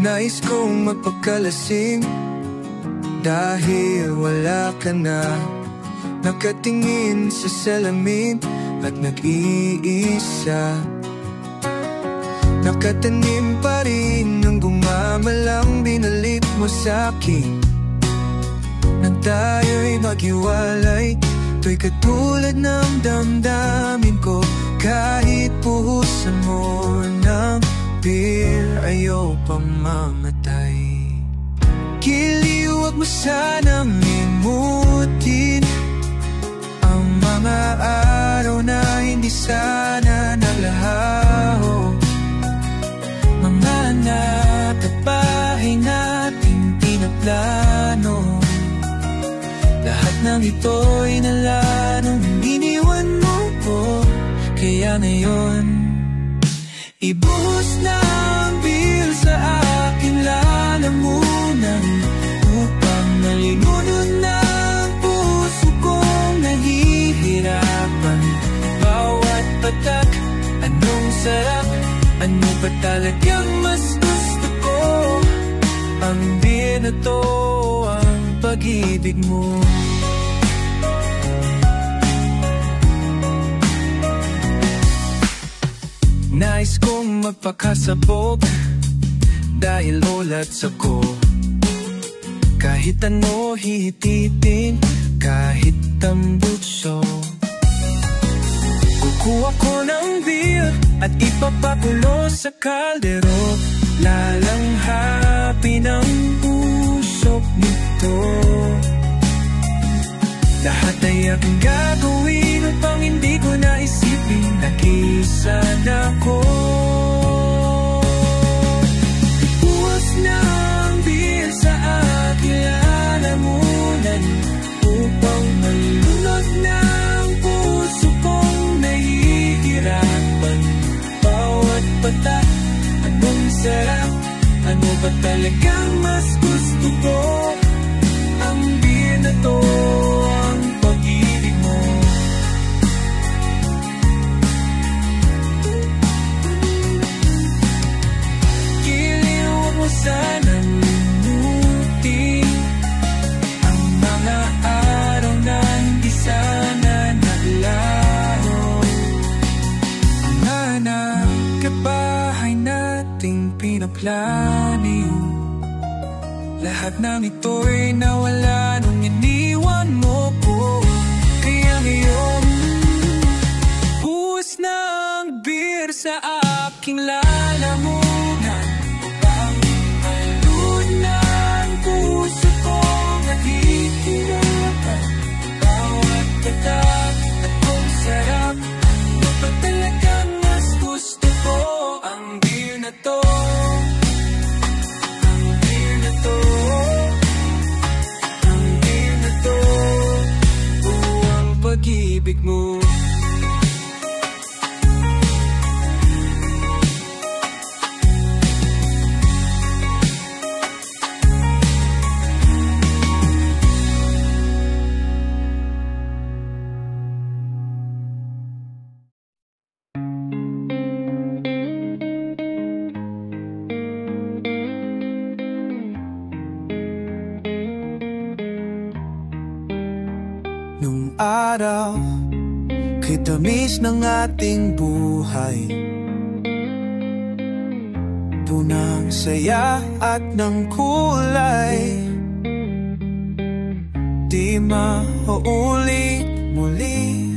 Nais kong magpakalasing dahil wala ka na. Nakatingin sa salamin at nag-iisa. Nakatanim pa rin ng gumamalang binalik mo sa'kin. Nang tayo'y maghiwalay, to'y katulad ng damdamin ko. Kahit puhusan mo ng beer, ayaw pang mamatay. Giliw, wag mo sanang limutin ang mga araw na hindi sana naglaho. Mga anak at bahay nating pinaplano, lahat ng ito'y nalanong iniwan mo ko. Kaya ngayon, ibuhos na ang beer sa aking lalamunan, upang malingunan na ang puso kong nahihirapan. Bawat patak, anong sarap, ano ba talagang mas gusto ko? Ang beer na to, ang pag-ibig mo. Nais kong magpakasabog dahil ulat ko. Kahit ano hihititin, kahit tambutso. Kukuha ko ng beer at ipapakulo sa kaldero. Lalanghapin ang usok nito. Lahat ay aking gagawin upang hindi ko naisipin nag-iisa na ako. Buwas na ang beer sa aking lalamunan, upang malunod na ang puso kong nahihirapan. Bawat patak, anong sarap, ano ba talagang mas gusto ko? Ang beer na to, ang pag-ibig mo. Giliw, wag mo sanang limutin ang mga araw na hindi sana naglaho. Hanap ka bahay nating pinaplano, lahat ng ito'y nawala nung iniwan mo ko. Kaya ngayon, buhos na ang beer sa aking lalamunan, upang malunan ang puso kong naghihirapan. Bawat patak at kung sarap, ano ba talagang mas gusto ko? Ang beer na to, ang beer na to, ang beer na to, ang pag-ibig mo. Nung araw, kay tamis ng ating buhay, punang saya at ng kulay. Di mauulit muli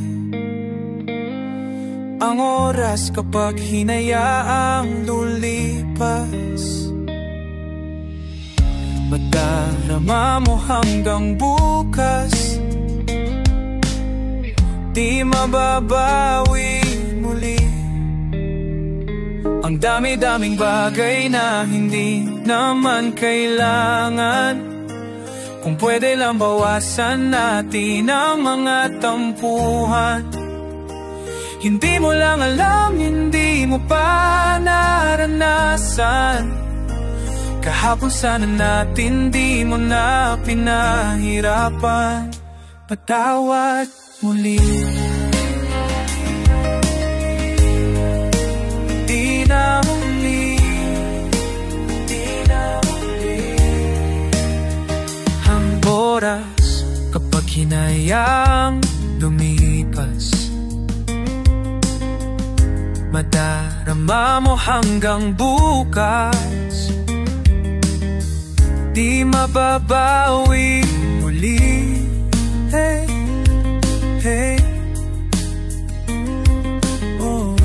ang oras kapag hinayaang lulipas. Madarama mo hanggang bukas, di mababawi muli ang dami-daming bagay na hindi naman kailangan. Kung pwede lang bawasan natin ang mga tampuhan. Hindi mo lang alam, hindi mo pa naranasan. Kahapon sana natin di mo na pinahirapan. Patawad muli. Di na muli, di na lumipas. Madarama mo hanggang bukas, di mababawi muli. Hey, hey, oh.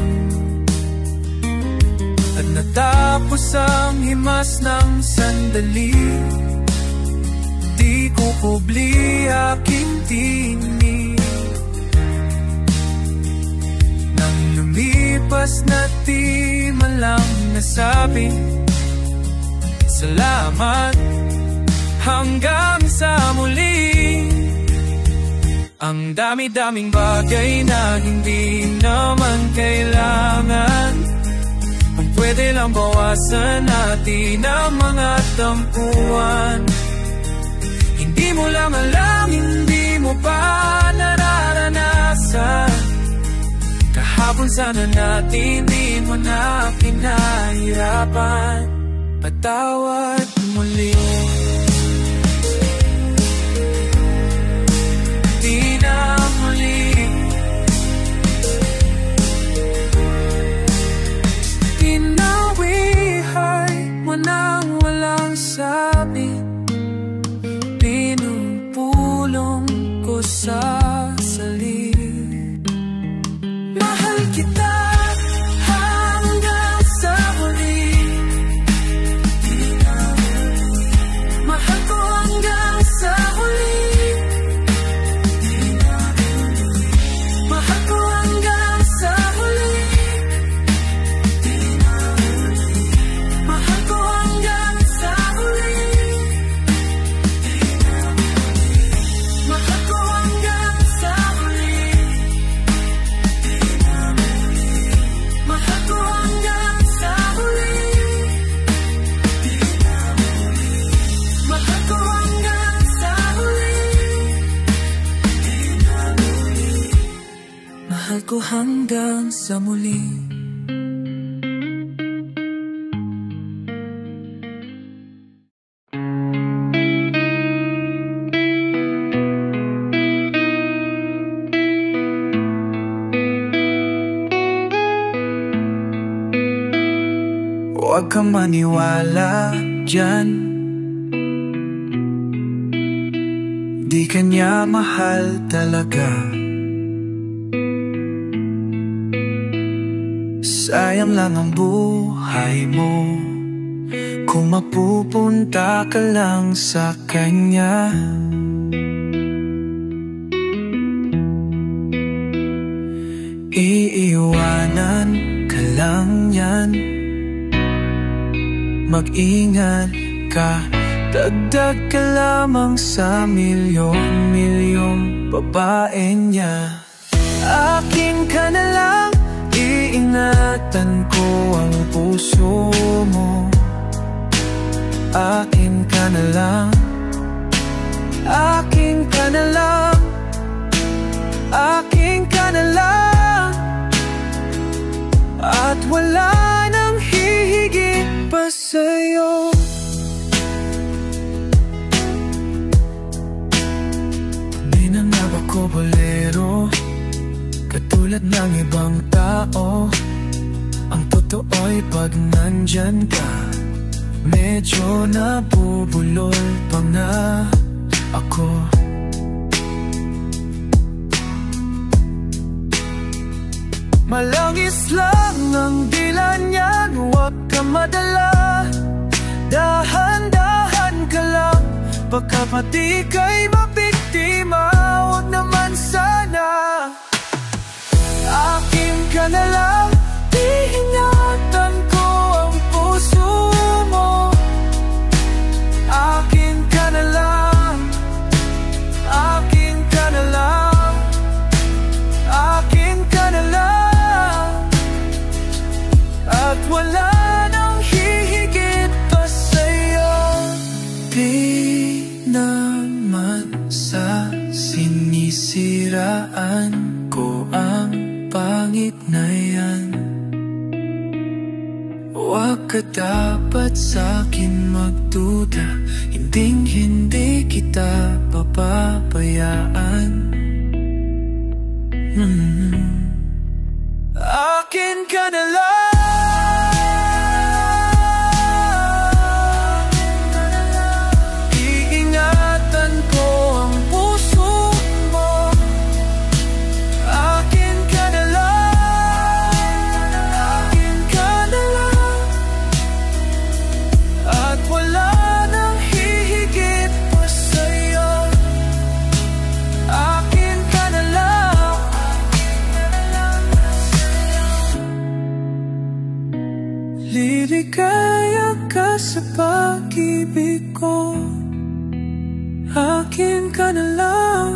At natapos ang himas ng sandali, di ko kubli aking tinig. Nang lumipas na di man lang nasabi salamat hanggang sa muli. Ang dami-daming bagay na hindi naman kailangan, kung pwede lang bawasan natin ang mga tampuan. Hindi mo lang alam, hindi mo pa nararanasan. Kahapon sana natin di mo na pinahirapan. Patawad muli, di na muli. Pinawihay mo nang walang sabi, pinupulong ko sa salib. Mahal kita hanggang sa huli, mahal ko hanggang sa huli, mahal ko hanggang sa huli, mahal ko hanggang sa huli, mahal ko hanggang sa huli, mahal ko hanggang sa huli, mahal ko hanggang sa huli, mahal ko hanggang sa muli. Huwag kang maniwala dyan, di kanya mahal talaga. Sayang lang ang buhay mo kung mapupunta ka lang sa kanya. Iiwanan ka lang yan, mag-ingat ka. Dagdag ka lamang sa milyon-milyong babae niya. Akin ka na lang, iingatan ko ang puso mo. Akin ka na lang, akin ka na lang, akin ka na lang. At wala nang hihigit pa sa'yo. Di na nga ba ko bolero, katulad ng ibang tao? Ang totoo'y pag nandyan ka, medyo nabubulol pa nga ako. Malangis lang ang dila niyan, huwag ka madala. Dahan-dahan ka lang, baka pati ka'y mabiktima. Huwag naman sana. Akin ka na lang, iingatan ko ang puso mo. Akin ka na lang, akin ka na lang, akin ka na lang. At wala nang hihigit pa sa'yo. Di naman sa sinisiraan ko ang pangit na yan. Huwag ka dapat sa'kin magduda, hindi kita papabayaan. Akin ka na lang. Iingatan ko ang puso mo. Akin ka na lang. Akin ka na lang. At wala nang hihigit pa sa'yo. Akin ka na lang. Liligaya ka sa pag-ibig ko. Akin ka na lang.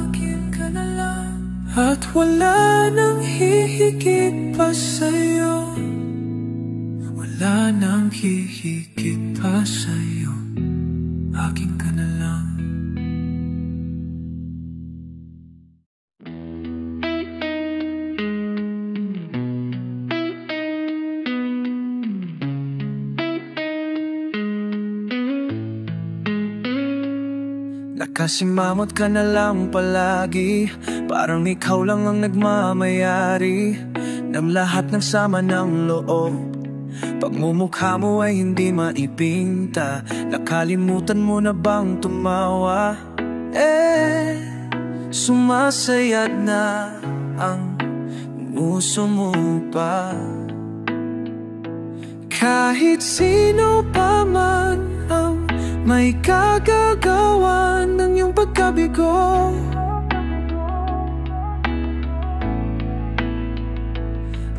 Akin ka na lang. At wala nang hihigit pa sa'yo. Wala nang hihigit pa sa'yo. Akin ka na lang. Nakasimamot ka na lang palagi, parang ikaw lang ang nagmamayari ng lahat ng sama ng loob. Pagmumukha mo ay hindi maipinta. Nakalimutan mo na bang tumawa? Sumasayat na ang puso mo pa. Kahit sino pa man ang may kagagawa ng iyong pagkabigo,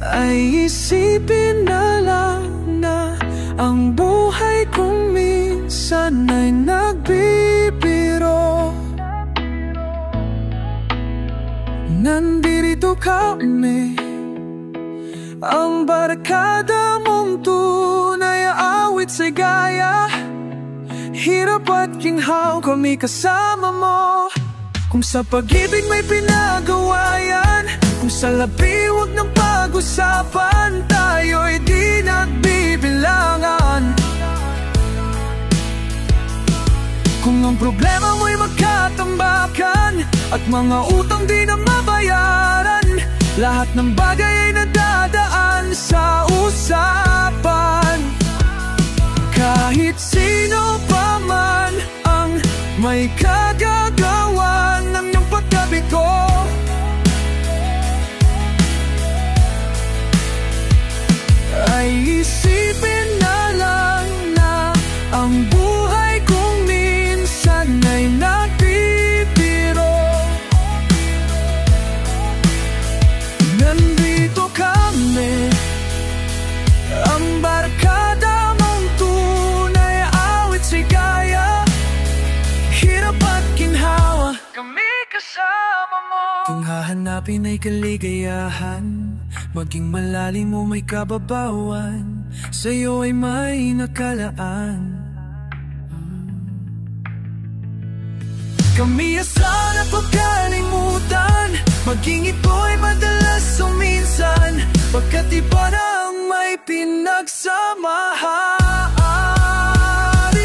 ay isipin na lang na ang buhay kong minsan ay nagbibiro. Nandito kami, ang barkada mong tunay, awit sa gaya. Hirap at ginhaw, kami kasama mo. Kung sa pag-ibig may pinagawa yan, kung sa labi huwag nang pag-usapan, tayo'y di nagbibilangan. Kung ang problema mo'y magkatambakan at mga utang di na mabayaran, lahat ng bagay ay nadadaan sa usapan. Kahit sino pa man ang may kagagawa ng iyong pagkabigo, ay isipin na lang na ang buhay kong minsan ay nagbibiro. Nandito kami, ang barkada mong tunay, awit sigaya. Hirap at ginhawa, kami kasama mo. Kung hahanapin ay kaligayahan, maging malalim mo may kababawan, sa'yo ay may nakalaan. Kami sana pagkalimutan, maging ito'y madalas o minsan, pagkat iba nang may pinagsamahan.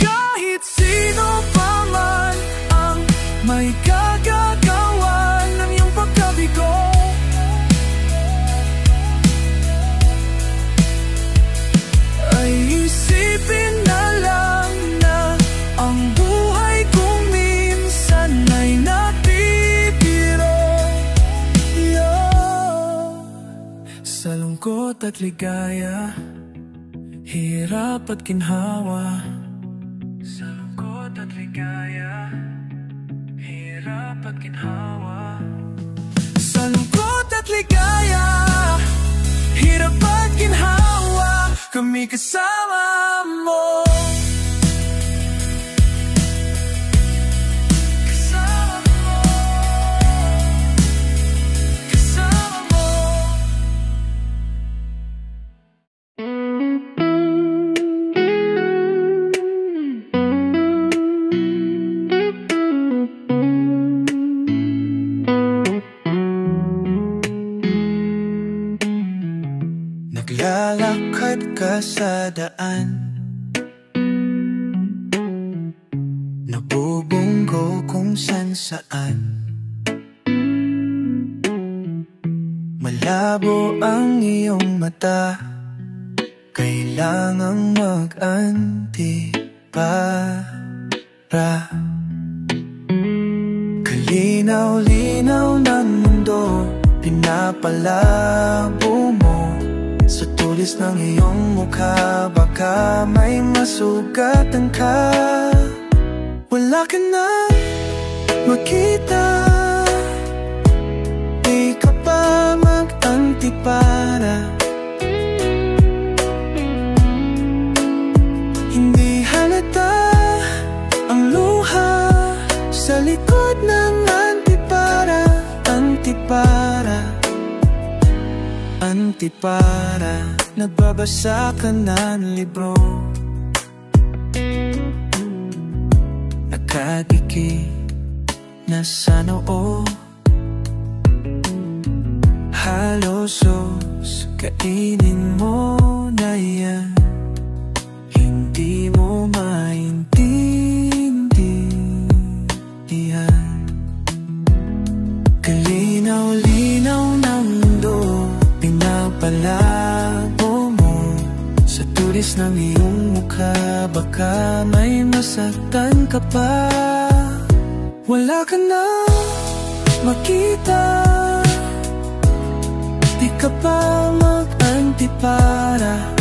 Kahit sino pa man ang may kagagawa ng iyong pagkabigo, ay isipin na lang na ang buhay kong minsan ay nagbibiro. Sa lungkot at ligaya, hirap at ginhawa. Sa lungkot at ligaya, hirap at ginhawa. Sa lungkot at ligaya, hirap at ginhawa, kami kasama mo. Kasama mo. Kasama mo. Naglalakad ka sa daan, nabubunggo kung san-saan. Malabo ang iyong mata, kailangang mag-antipara. Kalinaw-linaw ng mundo, pinapalabo mo. Sa tulis ng iyong mukha, baka may masugatan ka. Wala ka na makita, di ka pa mag-antipara. Hindi halata ang luha sa likod ng antipara. Antipara, antipara. Nagbabasa ka ng libro, nakadikit na sa noo. Halos kainin mo na yan, hindi mo maintindihan. Kalinaw-linaw ng mundo, pinapalabo mo. Sa tulis ng iyong mukha, baka may masaktan ka pa. Wala ka na makita, di ka pa mag-antipara.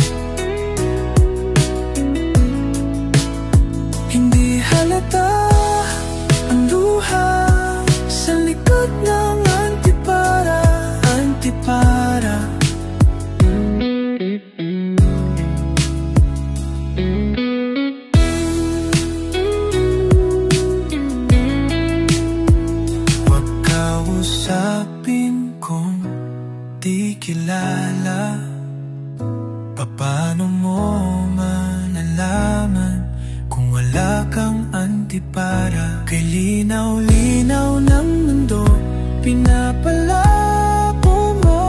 Hindi halata ang luha sa likod ng antipara. Antipara. Huwag kausapin kung di kilala. Paano mo malalaman kung wala kang antipara? Kay linaw-linaw ng mundo, pinapalabo mo.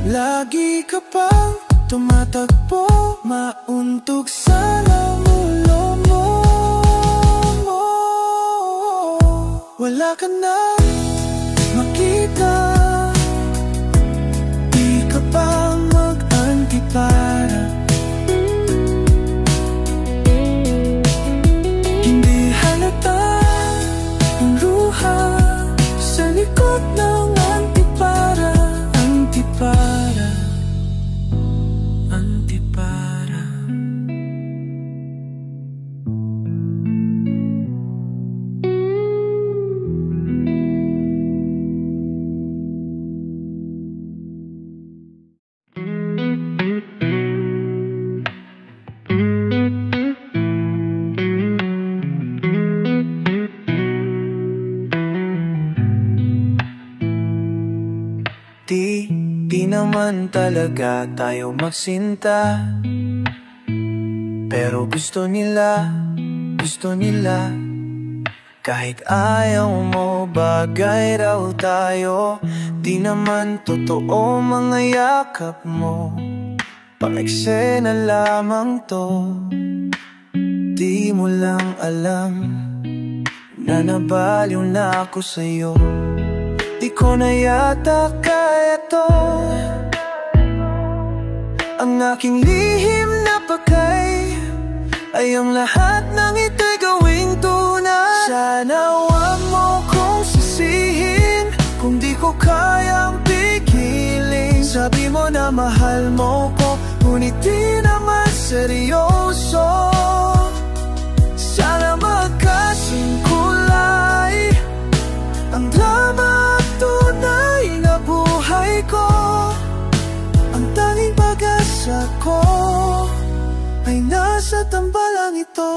Lagi ka pang tumatakbo, mauntog sa lamulo mo. Wala ka na makita, di ka pa mag-antipara. Hindi halata ang luha sa likod ng antipara. Antipara, antipara. Di naman talaga tayo magsinta, pero gusto nila kahit ayaw mo, bagay raw tayo. Di naman totoo mga yakap mo, pang-eksena lamang to. Di mo lang alam na nabaliw na ako sa'yo. Di ko na yata kaya to, ang aking lihim na pagkay ay ang lahat ng ito'y gawing tunay. Sana wag mo kong sisihin kung di ko kayang pigilin. Sabi mo na mahal mo ko, ngunit di naman seryoso. Sana magkasing kulay ang drama at tunay na buhay ko. Ang tanging pag-asa ko ay nasa tambalang ito.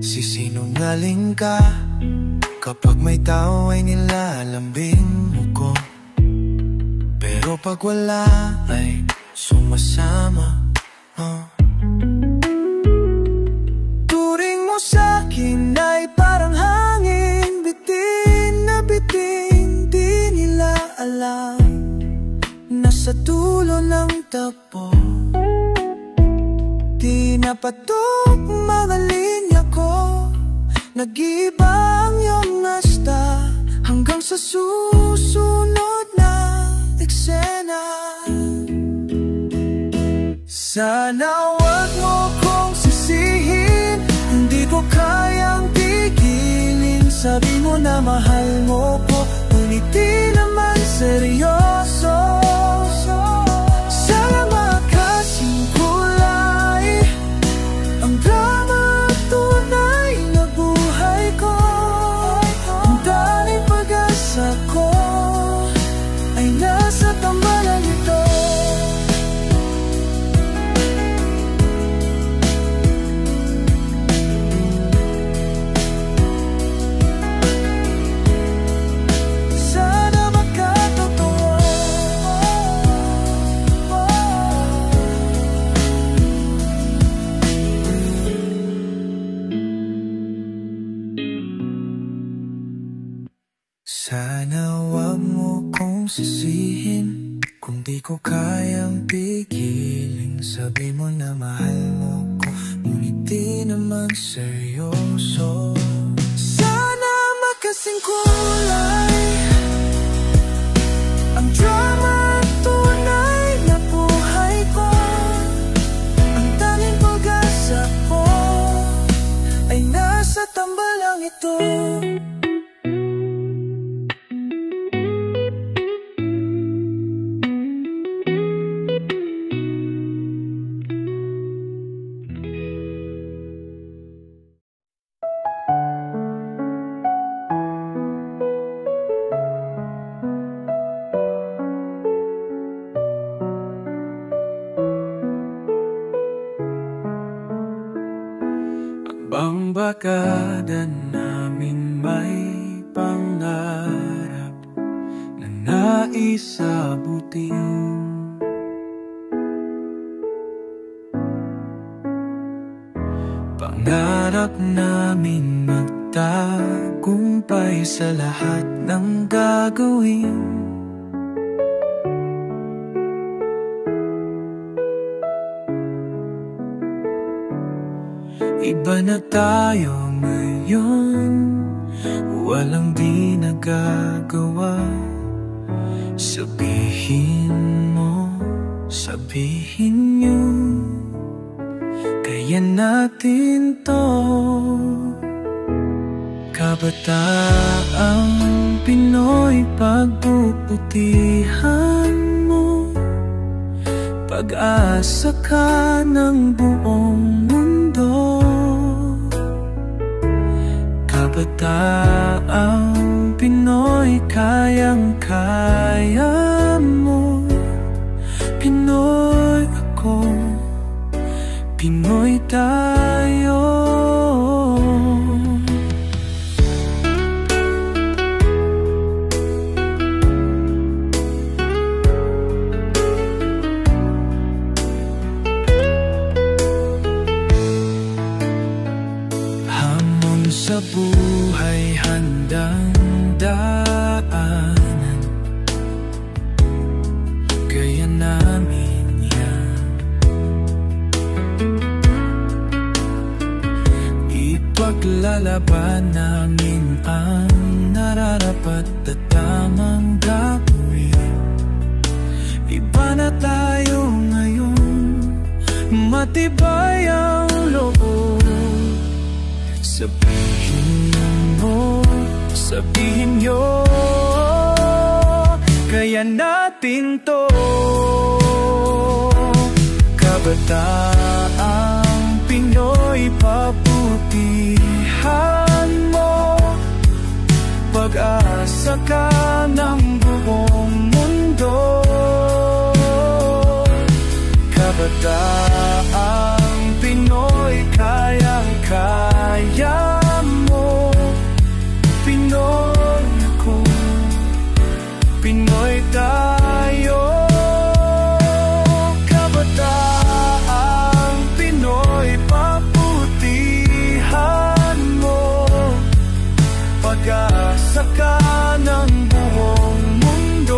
Sisinungaling ka kapag may tao ay nilalambing mo ko, pero pag wala ay sumasama. Turing mo sa'kin ay parang hangin, bitin na bitin. Di nila alam na sa dulo ng tapo. Di napatok mga linya ko, nag-iiba ang iyong nasta, hanggang sa susunod na eksena. Sana wag mo kong sisihin, hindi ko kayang pigilin. Sabi mo na mahal mo ko, ngunit di naman seryoso. Sana makasing kulay ang drama at tunay na buhay ko. Ang daling pag-asa ko ay nasa tambalan ito. Sana wag mo kong sisihin, kung di ko kayang pigilin. Sabi mo na mahal mo ko, ngunit di naman seryoso. Sana makasing kulay ang drama at tunay na buhay ko. Ang tanging pag-asa ko ay nasa tambalang ito. Ang barkada namin may pangarap na nais abutin. Pangarap namin magtagumpay sa lahat ng gagawin. Iba na tayo ngayon, walang di nagagawa. Sabihin mo, sabihin niyo, kaya natin to. Kabataang Pinoy, pagbubutihan mo, pag-asa ka ng buong mundo. Kabataang Pinoy, kayang-kaya mo. Pinoy ako, Pinoy tayo. Sa buhay handang daanan, gaya namin yan. Ipaglalaban namin ang nararapat at tamang gagawin. Iba na tayo ngayon, matibay ang loob. Sabihin mo, sabihin nyo, kaya natin to. Kabataang Pinoy, pabutihan mo, pag-asa ka ng buong mundo. Kabataang Pinoy, kayang-kaya mo. Pinoy ako, Pinoy tayo. Kabataang Pinoy, pabutihan mo, pag-asa ka ng buong mundo.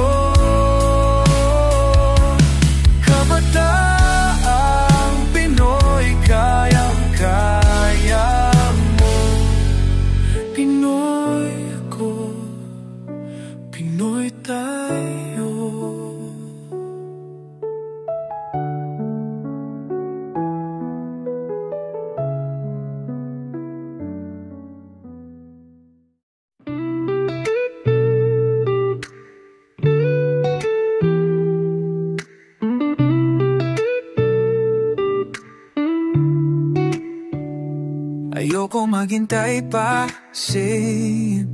Ayoko maghintay pa, imposible.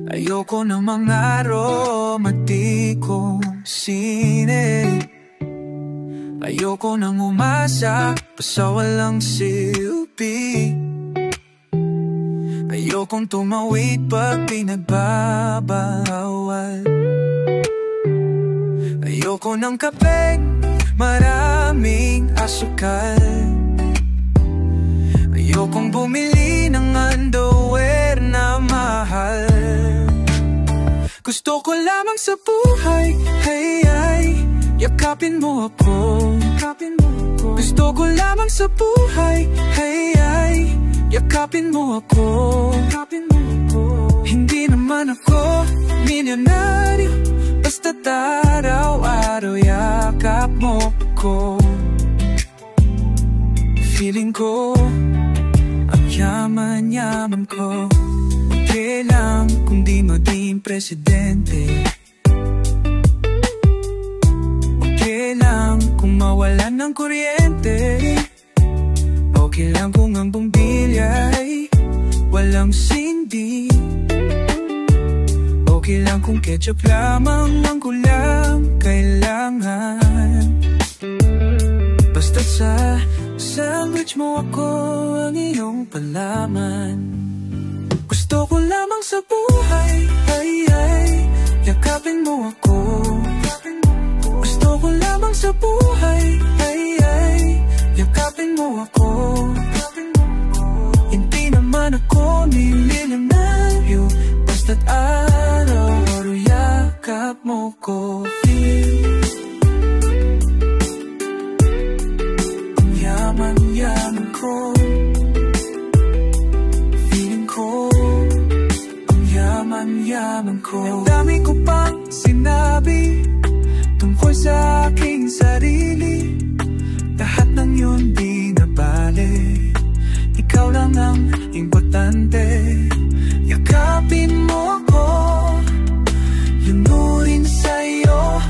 Ayoko ng mga romantikong sine. Ayoko nang umasa pa sa walang silbi. Ayokong tumawid pag pinagbabawal. Ayoko ng kapeng maraming asukal. Ayokong bumili ng underwear na mahal. Gusto ko lamang sa buhay, yakapin mo ako. Gusto ko lamang sa buhay, yakapin mo ako. Hindi naman ako milyonaryo, basta't araw-araw yakap mo ko. Feeling ko ang yaman-yaman ko. Okay lang kung di maging presidente. Okay lang kung mawalan ng kuryente. Okay lang kung ang bumbilya ay walang sindi. Okay lang kung ketchup lamang ang kulang kailangan. Basta't sa sandwich mo ako ang iyong palaman. Gusto ko lamang sa buhay, yakapin mo ako. Gusto ko lamang sa buhay, yakapin mo ako. Hindi naman ako milyonaryo, basta't araw-araw yakap mo ko. Ang yaman-yaman ko. Yaman ko. Ang dami ko pang sinabi tungkol sa aking sarili. Lahat ng yun di na bale. Ikaw lang ang importante. Yakapin mo ako, lunurin sa'yo.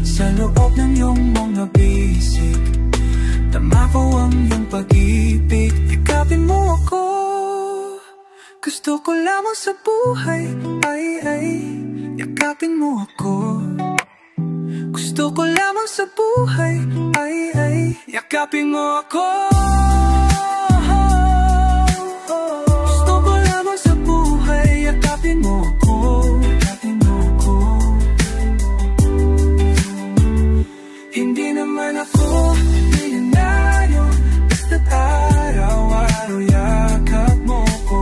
Sa loob ng iyong mga bisig, tama ko ang iyong pag-ibig. Yakapin mo ako. Gusto ko lamang sa buhay, yakapin mo ako. Gusto ko lamang sa buhay, yakapin mo ako. Gusto ko lamang sa buhay, yakapin mo ako. Hindi naman ako milyonaryo, basta't araw-araw yakap mo ko.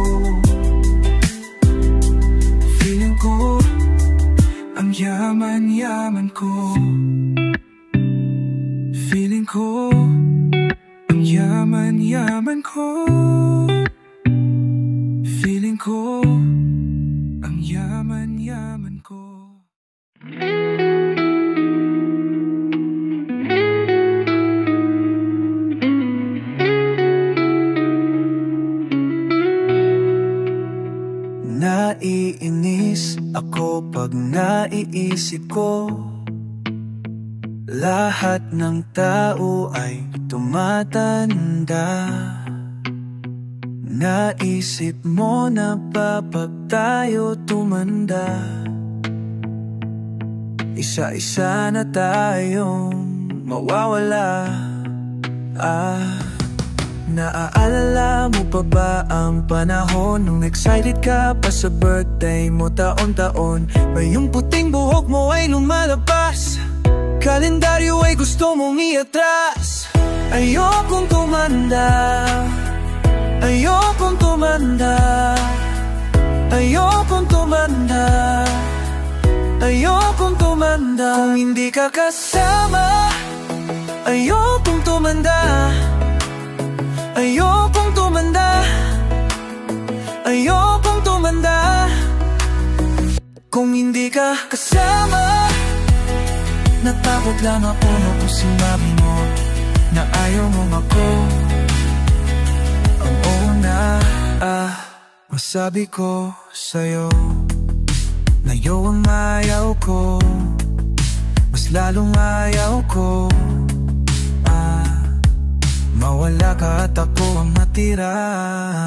Ang yaman-yaman ko. Feeling ko ang yaman-yaman ko. Feeling ko ang yaman-yaman ko. Naiinis ako pag naiisip ko lahat ng tao ay tumatanda. Naisip mo na ba pag tayo tumanda, isa-isa na tayong mawawala. Naaalala mo pa ba ang panahon nung excited ka pa sa birthday mo taon-taon? Ba yung puting buhok mo ay lumalabas, kalendaryo ay gusto mong iatras. Ayokong tumanda, ayokong tumanda, ayokong tumanda, ayokong tumanda. Kung hindi ka kasama, ayokong tumanda. Ayokong tumanda, ayokong tumanda. Kung hindi ka kasama, natakot lang ako nung sinabi mo na ayaw mo ako. Ang una, masabi ko sa'yo na ikaw ang ayaw ko, mas lalong ayaw ko. mawala ka at ako ang matira.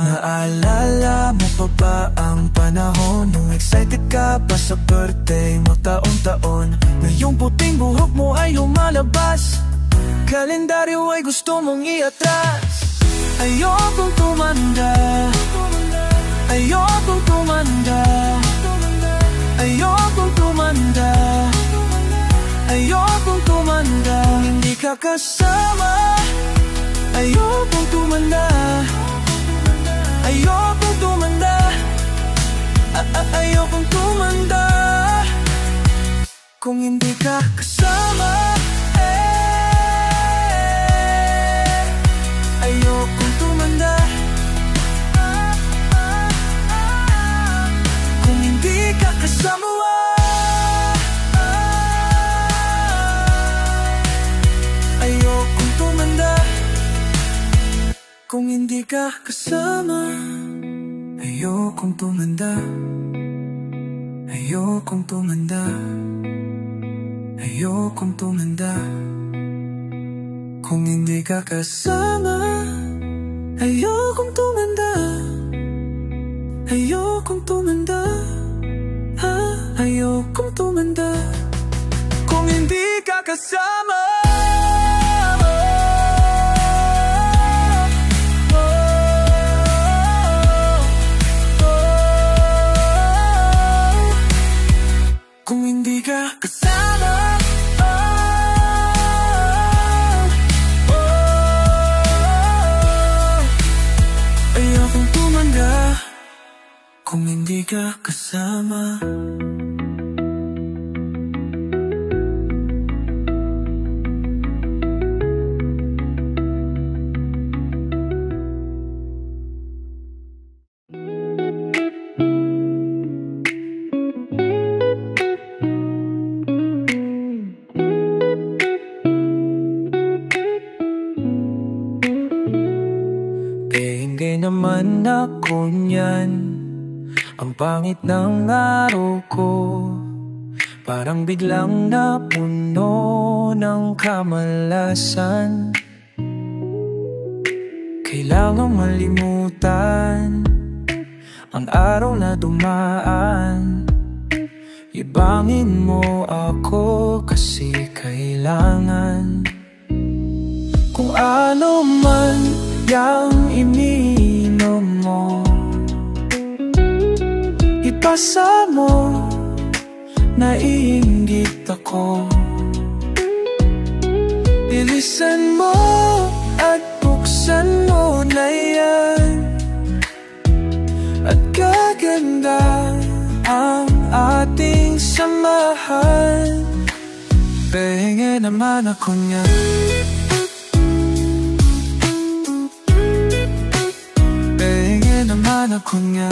Naalala mo pa ba ang panahon nung excited ka pa sa birthday mo taon-taon? Ngayong puting buhok mo ay lumalabas, kalendaryo ay gusto mong iatras. Ayokong tumanda, ayokong tumanda, ayokong tumanda, ayokong tumanda. Hindi ka kasama, ayokong tumanda, ayokong tumanda, ayokong tumanda. Kung hindi ka kasama, ayokong tumanda. Kung hindi ka kasama, ayokong tumanda. Kung hindi ka kasama, ayokong tumanda, ayokong tumanda, ayokong tumanda. Kung hindi ka kasama, ayokong tumanda, ayokong tumanda, ayokong tumanda. Kung hindi ka kasama, kung hindi ka kasama, ayokong tumanda. Kung hindi ka kasama, hindi naman ako niyan. Ang pangit ng araw ko, parang biglang napuno ng kamalasan. Kailangang malimutan ang araw na dumaan. Ibangin mo ako kasi kailangan. Kung ano man yang ininom mo, ipasa mo, naiinggit ako. Bilisan mo at buksan mo na yan, at gaganda ang ating samahan. Pahingi naman ako niyan, pahingi naman ako niyan,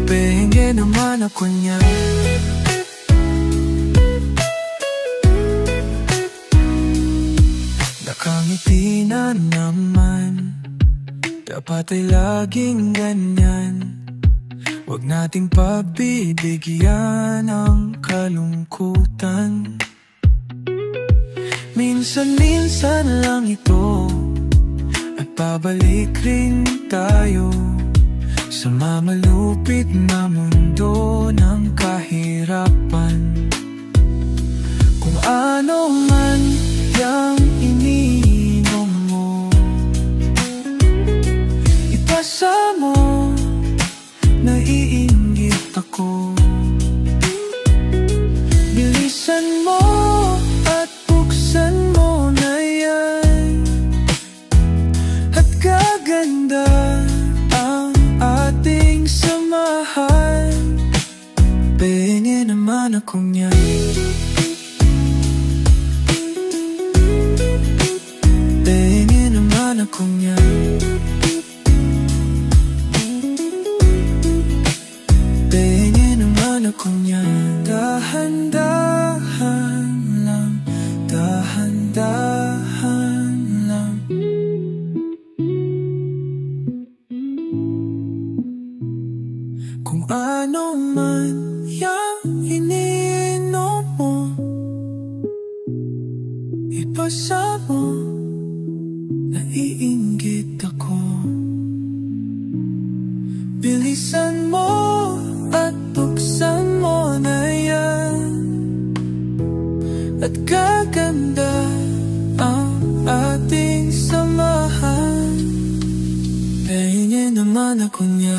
pahingi naman ako niyan. Nakangiti na naman, dapat ay laging ganyan. Huwag nating pagbibigyan ang kalungkutan. Minsan-minsan lang ito, at babalik rin tayo sa mamalupit na mundo ng kahirapan. Kung ano man yang ininom mo, ipasa mo, naiinggit ako. Bilisan mo at buksan mo na yan, at gaganda ang ating samahan. Pahingi naman ako niyan, pahingi naman ako niyan, pahingi naman ako niyan. Dahan-dahan lang, dahan-dahan lang. Kung ano man yang iniinom mo, Pahingin naman ako niya.